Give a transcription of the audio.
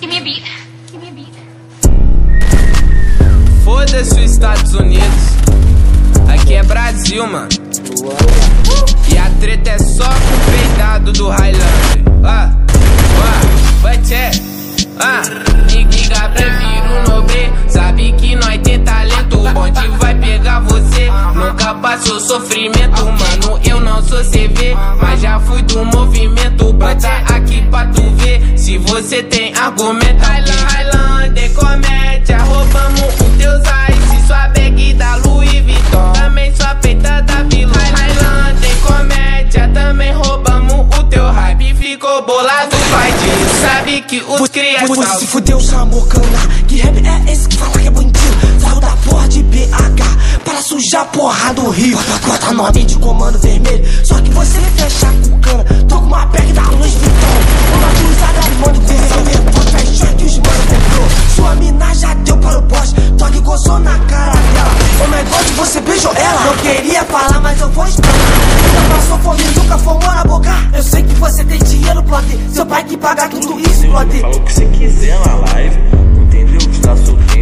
Give me a beat. Give me a beat. Foda-se os Estados Unidos, aqui é Brasil, mano. E a treta é só com o peidado do Highlander. Nigga, prefiro nobre. Sabe que nós tem talento, o bonde vai pegar você. Nunca passou sofrimento, mano, eu não sou CV, mas já fui do movimento. Bota aqui pra tu ver, se você tem argumento. Highlander, comédia, roubamos os teus ice, sua bag da Louis Vuitton, também sua peita da Vila. Highlander, comédia, também roubamos o teu hype, ficou bolado, vai disso. Sabe que os criados você se fudeu, Samocana. Que rap é esse que fala que é bandido? Saiu da porra de BH para sujar a porra do Rio. Bota nome de comando vermelho, só que você fecha com cana. Tô com uma bag da Louis Vuitton, uma cruzada de mano vermelho. Tô fechando que os mano comprou. Sua mina já deu para o boss, toque gozou na cara dela. O negócio você beijou ela. Não queria falar, mas eu vou explicar. Nunca passou fome, nunca fomos na boca. Eu sei que você tem dinheiro, plote. Seu pai que paga tudo isso, plote. Fala o que você quiser na live, entendeu? Está solteiro.